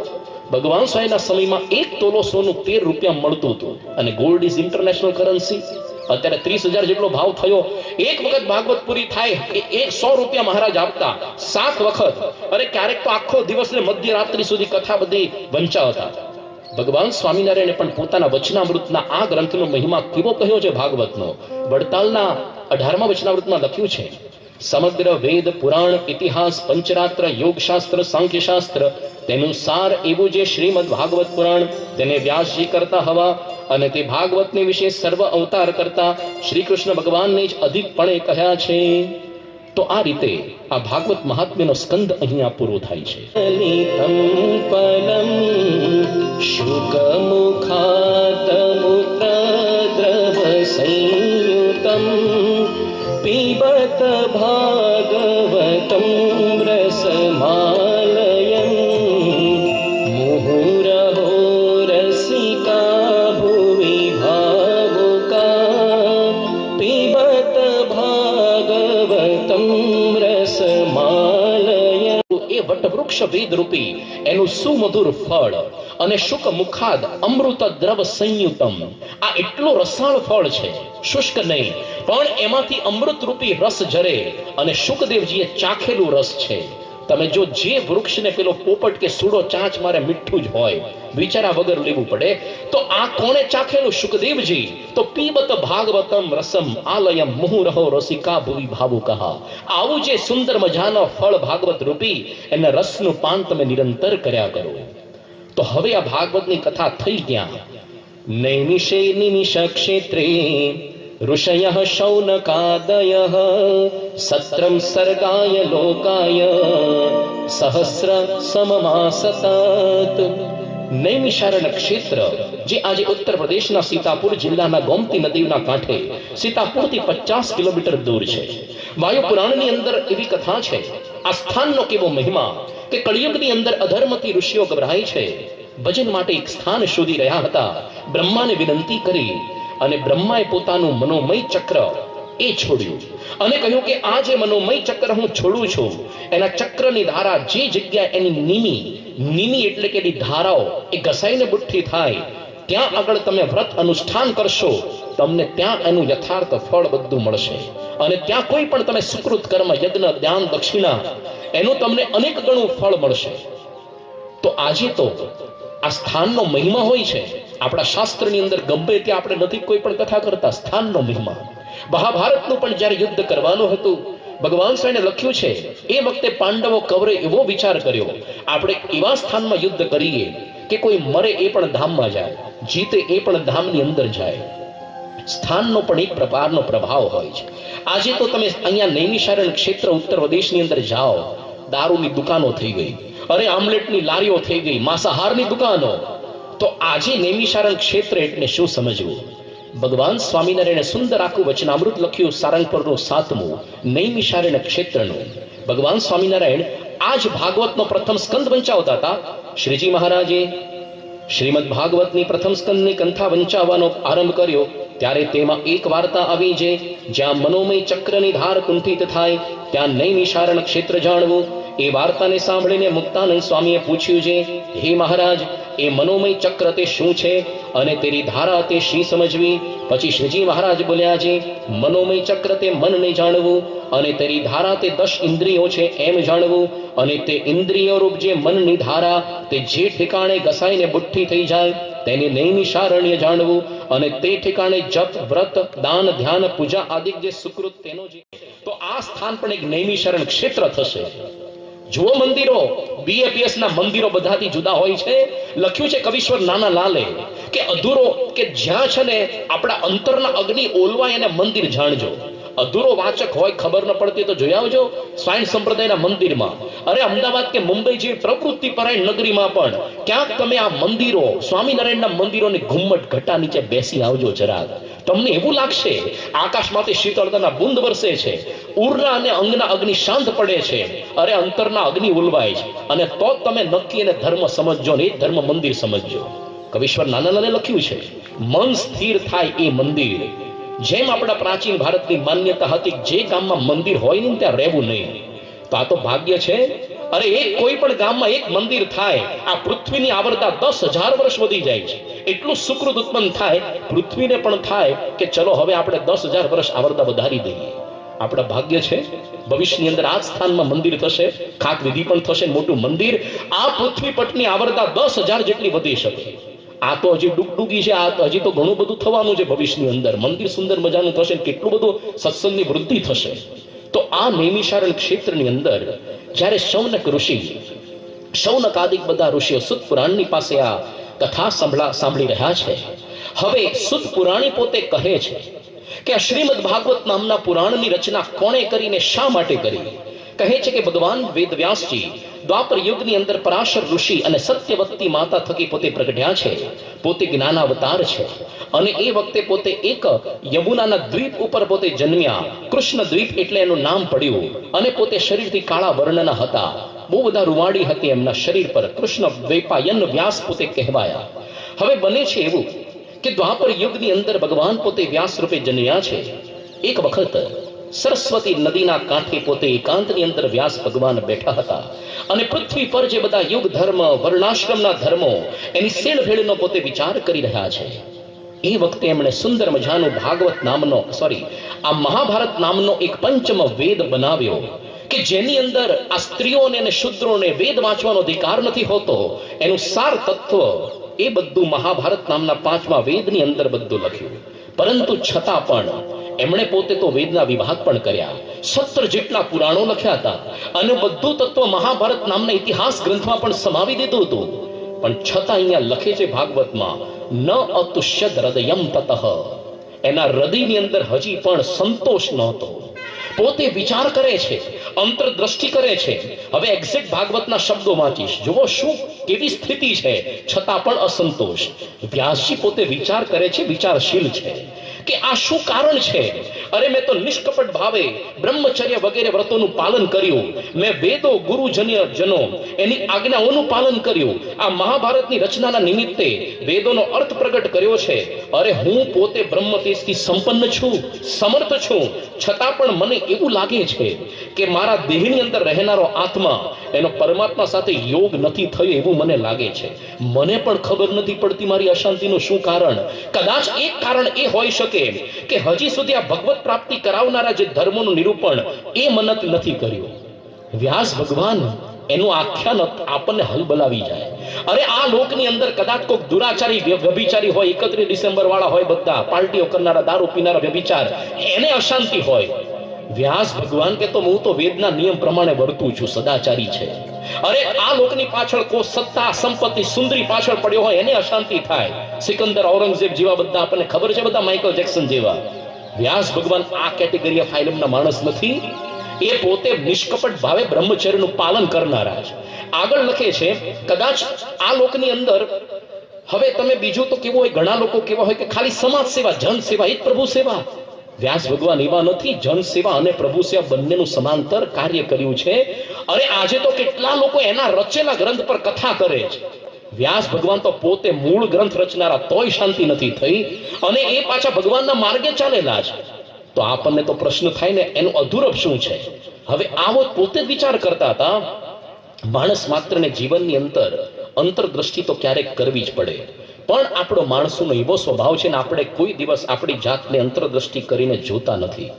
Speaker 1: ભગવાન સ્વામીના સમયમાં 1 તોલો સોનું 13 રૂપિયા મળતું હતું, અને ગોલ્ડ ઇઝ ઇન્ટરનેશનલ કરન્સી. અત્યારે 30,000 જેટલો ભાવ થયો. એક વખત ભાગવત પૂરી થાય એ 100 રૂપિયા મહારાજ આપતા 7 વખત. અરે ક્યારેક તો આખો દિવસ ને મધ્યરાત્રિ સુધી કથા બધી વંચાવતા. ભગવાન સ્વામિનારાયણે પણ પોતાના વચનામૃતના આ ગ્રંથનો મહિમા કેવો કહ્યો છે ભાગવતનો. વડતાલના 18મા વચનામૃતમાં લખ્યું છે, સમગ્ર વેદ પુરાણ ઇતિહાસ પંચરાત્ર યોગશાસ્ત્ર સાંખ્યશાસ્ત્ર તેનું સાર એવું જે શ્રીમદ ભાગવત પુરાણ, તેને વ્યાસજી કરતા હવા, અને તે ભાગવતને વિશે સર્વ અવતાર કરતા શ્રી કૃષ્ણ ભગવાનને જ અધિકપણે કહ્યા છે. તો આ રીતે આ ભાગવત મહાત્મ્યનો સ્કંદ અહીંયા પૂરો થાય છે. લલિતમ પલમ શુકમુખાત મૂત્રદ્રવ સંયુતમ પીબત ભાગવતમ રસમાલયં મુહુરહો રસિકા ભુવિ ભાવુકા પીબત ભાગવતમ રસમાલયં. એ વટવૃક્ષ વેદ રૂપી એનું સુમધુર ફળ અને શુક મુખાદ અમૃત દ્રવ સંયુતમ. આ એટલું રસાળ ફળ છે, શુષ્ક નહીં, પણ એમાંથી અમૃત રૂપી રસ ઝરે અને શુકદેવજીએ ચાખેલું રસ છે. તમે જો જે વૃક્ષને પેલો પોપટ કે સૂડો ચાંચ મારે મીઠું જ હોય, વિચારા વગર લેવું પડે, તો આ કોણે ચાખેલું? શુકદેવજી. તો પીબત ભાગવતમ રસમ આલયમ મુહુરહો રસિકા ભુવિ ભાવુકઃ. આવું જે સુંદર મજાનો ફળ ભાગવત રૂપી, એના રસનું પાન તમે નિરંતર કર્યા કરો. તો હવે આ ભાગવતની કથા થઈ ક્યાં? નૈમિષે નિમિષ ક્ષેત્રે ઋષયઃ શૌનકાદયઃ સત્રમ સર્ગાય લોકાય સહસ્ર સમમાસતત. નૈમિષારણ્ય ક્ષેત્ર, જે આજે ઉત્તર પ્રદેશના સીતાપુર જિલ્લાના ગોમતી નદીના કાંઠે સીતાપુરથી 50 કિલોમીટર દૂર છે. વાયુ પુરાણની અંદર એવી કથા છે. આ સ્થાનનો કેવો મહિમા કે કળિયુગની અંદર અધર્મથી ઋષિઓ ગભરાય છે, ભજન માટે એક સ્થાન શોધી રહ્યા હતા. બ્રહ્માને વિનંતી કરી અને બ્રહ્માએ પોતાનું મનોમય ચક્ર એ છોડ્યું અને કહ્યું કે આ જે મનોમય ચક્ર હું છોડું છું, એના ચક્રની ધારા જે જગ્યાએ એની નિમી એટલે કે એની ધારાઓ એ ઘસાઈને બુઠ્ઠી થાય, ત્યાં આગળ તમે વ્રત અનુષ્ઠાન કરશો, તમને ત્યાં એનું યથાર્થ ફળ બધું મળશે. અને ત્યાં કોઈ પણ તમે સુકૃત કર્મ, યજ્ઞ, દાન, દક્ષિણા, એનું તમને અનેક ગણું ફળ મળશે. તો આજે તો આ સ્થાનનો મહિમા હોય છે. આપણા શાસ્ત્રની અંદર ગમે ત્યાં આપણે નથી કોઈ પણ કથા કરતા. સ્થાનનો મહિમા. મહાભારતનું પણ જ્યારે યુદ્ધ કરવાનું હતું, ભગવાન સ્વામીને લખ્યું છે, એ વખતે પાંડવો કૌરવે એવો વિચાર કર્યો, આપણે એવા સ્થાનમાં યુદ્ધ કરીએ કે કોઈ મરે એ પણ ધામમાં જાય, જીતે એ પણ ધામની અંદર જાય. સ્થાનનો પણ એક પ્રકારનો પ્રભાવ હોય છે. આજે તો તમે અહીંયા નૈમિષારણ્ય ક્ષેત્ર ઉત્તર પ્રદેશની અંદર જાઓ, દારૂની દુકાનો થઈ ગઈ, અરે આમલેટની લારીઓ થઈ ગઈ, માંસાહારની દુકાનો. તો આજે નૈમિષારણ્ય ક્ષેત્ર એટલે શું સમજવું? ભગવાન સ્વામિનારાયણે સુંદર આખું વચનામૃત લખ્યું, સારંગપુરનું 7મું નૈમિષારણ્ય ક્ષેત્રનું. ભગવાન સ્વામિનારાયણ આજ ભાગવતનો પ્રથમ સ્કંદ વંચાવતા હતા. શ્રીજી મહારાજે શ્રીમદ ભાગવતની પ્રથમ સ્કંદની કંથા વંચાવવાનો આરંભ કર્યો, ત્યારે તેમાં એક વાર્તા આવી છે, જ્યાં મનોમય ચક્રની ધાર કુંઠિત થાય ત્યાં નૈમિષારણ્ય ક્ષેત્ર જાણવું. એ વાર્તાને સાંભળીને મુક્તાનંદ સ્વામીએ પૂછ્યું છે, હે મહારાજ, એ મનોમય ચક્ર તે શું છે અને તેની ધારા તે શી સમજવી? પછી શ્રીજી મહારાજ બોલ્યા છે, મનોમય ચક્ર તે મનને જાણવું અને તેની ધારા તે 10 ઇન્દ્રિયો છે એમ જાણવું. અને તે ઇન્દ્રિયો રૂપ જે મનની ધારા તે જે ઠેકાણે ઘસાઈને બુઠ્ઠી થઈ જાય તેને નૈમિષારણ્ય જાણવું. અને તે ઠેકાણે જપ, વ્રત, દાન, ધ્યાન, પૂજા આદિ જે સુકૃત તેનો જે, તો આ સ્થાન પણ એક નૈમિષારણ્ય ક્ષેત્ર થશે. જુઓ મંદિરો, BAPS ના મંદિરો બધાથી જુદા હોય છે. લખ્યું છે કવિશ્વર નાના લાલે કે અધૂરો કે જ્યાં છે ને આપણા અંતરના અગ્નિ ઓલવાય અને મંદિર જાણજો. અધૂરો વાચક હોય, ખબર ન પડતી તો જોઈ આવજો સ્વાયન સંપ્રદાયના મંદિરમાં. અરે અમદાવાદ કે મુંબઈ જેવી પ્રવૃત્તિ પરાયણ નગરીમાં પણ ક્યાંક તમે આ મંદિરો, સ્વામિનારાયણના મંદિરોની ઘુમ્મટ ઘટા નીચે બેસી આવજો જરાક. તમને એવું લાગશે આકાશમાંથી શીતળતાના બુંદ વરસે છે, ઉરના અને અંગના અગ્નિ શાંત પડે છે, અરે અંતરના અગ્નિ ઉલવાય છે. અને તો તમે નક્કી અને ધર્મ સમજજો ને એ ધર્મ મંદિર સમજજો. કવિશ્વર નાનાલાલે લખ્યું છે, મન સ્થિર થાય એ મંદિર. જેમ આપણા પ્રાચીન ભારતની માન્યતા હતી, જે ગામમાં મંદિર હોય ને ત્યાં રહેવું નહીં. તો આ તો ભાગ્ય છે. અરે એક કોઈ પણ ગામમાં એક મંદિર થાય, આ પૃથ્વીની આવરતા 10,000 વર્ષ વધી જાય છે. એટલું સુકૃત ઉત્પન્ન થાય, પૃથ્વીને પણ થાય કે ચલો હવે આપણે 10,000 વર્ષ આવરતા વધારી દઈએ. આપણા ભાગ્ય છે. ભવિષ્યની અંદર આ સ્થાનમાં મંદિર થશે, ખાત વિધિ પણ થશે, મોટું મંદિર. આ પૃથ્વી પટની આવરતા 10,000 જેટલી વધી શકે. આ તો હજી ડૂગડૂગી છે. આ તો હજી તો ઘણું બધું થવાનું છે ભવિષ્યની અંદર. મંદિર સુંદર મજાનું થશે, કેટલું બધું સત્સંગની વૃદ્ધિ થશે. તો આ નૈમિષારણ્ય ક્ષેત્રની અંદર જ્યારે શૌનક ઋષિ, શૌનક આદિક બધા ઋષિઓ સુત પુરાણની પાસે આ કથા સાંભળી રહ્યા છે. હવે સુત પુરાણી પોતે કહે છે કે આ શ્રીમદ ભાગવત નામના પુરાણની રચના કોણે કરીને શા માટે કરી? કહે છે કે ભગવાન વેદવ્યાસજી દ્વાપર યુગની અંદર પરાશર ઋષિ અને સત્યવતી માતા થકી પોતે પ્રગટ્યા છે. પોતે જ્ઞાનાવતાર છે અને એ વખતે પોતે એક યમુનાના દ્વીપ ઉપર પોતે જન્મ્યા. કૃષ્ણ દ્વીપ એટલે એનું નામ પડ્યું. અને પોતે શરીરથી કાળા વર્ણના હતા, બહુ બધા રૂવાડી હતી એમના શરીર પર. કૃષ્ણ દ્વૈપાયન વ્યાસ પોતે કહેવાયા. હવે બને છે એવું કે દ્વાપર યુગની અંદર ભગવાન પોતે વ્યાસ રૂપે જન્મ્યા છે. એક વખત સરસ્વતી નદીના કાંઠે પોતે એકાંતની અંદર વ્યાસ ભગવાન બેઠા હતા અને પૃથ્વી પર જે બધા યુગ ધર્મ વર્ણાશ્રમના ધર્મો એની શેળભેળનો પોતે વિચાર કરી રહ્યા છે. એ વખતે એમણે સુંદર મજાનું ભાગવત નામનો આ મહાભારત નામનો એક પંચમ વેદ બનાવ્યો કે જેની અંદર આ સ્ત્રીઓને અને શૂદ્રોને વેદ વાંચવાનો અધિકાર નથી હોતો એનું સાર તત્વ એ બધું મહાભારત નામના પાંચમા વેદની અંદર બધું લખ્યું. પરંતુ છતાં પણ એમણે પોતે તો વેદના વિભાગ પણ કર્યા, 17 જેટલા પુરાણો લખ્યા હતા અને બધું તત્વ મહાભારત નામના ઇતિહાસ ગ્રંથમાં પણ સમાવી દીધું હતું. પણ છતાં અહીંયા લખે છે ભાગવતમાં, ન અતુષ્યદ હૃદયમ તતઃ, એના હૃદયની અંદર હજી પણ સંતોષ નહોતો. પોતે વિચાર કરે છે, અંતરદ્રષ્ટિ કરે છે. હવે એક્ઝેક્ટ ભાગવતના શબ્દો વાંચીશ, જુઓ શું કેવી સ્થિતિ છે, છતાં પણ અસંતોષ. વ્યાસજી પોતે વિચાર કરે છે, વિચારશીલ છે કે આ શું કારણ છે. અરે મેં તો નિષ્કપટ ભાવે બ્રહ્મચર્ય વગેરે વ્રતોનું પાલન કર્યું, મેં વેદો જનો એની આજ્ઞાઓનું પાલન કર્યું, આ મહાભારતની રચનાના નિમિત્તે વેદોનો અર્થ પ્રગટ કર્યો છે. અરે હું પોતે બ્રહ્મ તેજથી સંપન્ન છું, સમર્થ છું, છતાં પણ મને એવું લાગે છે કે મારા દેહની અંદર રહેનારો આત્મા એનો પરમાત્મા સાથે યોગ નથી થયો એવું મને લાગે છે. મને પણ ખબર નથી પડતી મારી અશાંતિનું શું કારણ. કદાચ એક કારણ એ હોઈ શકે કે હજી સુધી આ ભગવત પ્રાપ્તિ કરાવનારા જે ધર્મોનું નિરૂપણ એ મનત નથી કર્યું. વ્યાસ ભગવાન એનું આખ્યાન આપણને હલબલાવી જાય. અરે આ લોકની અંદર કદાચ કોઈક દુરાચારી વ્યભિચારી હોય, 31 ડિસેમ્બર વાળા હોય, બધા પાર્ટીઓ કરનારા, દારૂ પીનારા વ્યભિચાર, એને અશાંતિ હોય. વ્યાસ ભગવાન કે તો હું તો વેદના નિયમ પ્રમાણે વર્તું છું, સદાચારી છે. અરે આ લોકની પાછળ કોઈ સત્તા સંપત્તિ સુંદરી પાછળ પડ્યો હોય એને અશાંતિ થાય. સિકંદર, ઔરંગઝેબ જેવા બધા આપણને ખબર છે, બધા માઇકલ જેક્સન જેવા. વ્યાસ ભગવાન આ કેટેગરી ઓફ ફાઇલમના માણસ નથી. એ પોતે નિષ્કપટ ભાવે બ્રહ્મચર્યનું પાલન કરનારા છે. આગળ લખે છે, કદાચ આ લોકની અંદર હવે તમે બીજું તો કેવું હોય, ઘણા લોકો કેવા હોય કે ખાલી સમાજ સેવા, જન સેવા એ જ પ્રભુ સેવા. વ્યાસ ભગવાન એવા નથી. જન સેવા અને પ્રભુ સેવા બંનેનું સમાંતર કાર્ય કર્યું છે. અરે આજે તો કેટલા લોકો એના રચેલા ગ્રંથ પર કથા કરે છે. વ્યાસ ભગવાન તો પોતે મૂળ ગ્રંથ રચનારા, તોય શાંતિ નથી થઈ અને એ પાછા ભગવાનના માર્ગે ચાલેલા છે. તો આપણને તો પ્રશ્ન થાય ને, એનું અધૂરપ શું છે? હવે આવો પોતે જ વિચાર કરતા હતા. માણસ માત્રને જીવનની અંદર અંતરદ્રષ્ટિ તો ક્યારેક કરવી જ પડે, પણ આપણો માણસોનો એવો સ્વભાવ છે ને, આપણે કોઈ દિવસ આપણી જાતને અંતરદ્રષ્ટિ કરીને જોતા નથી.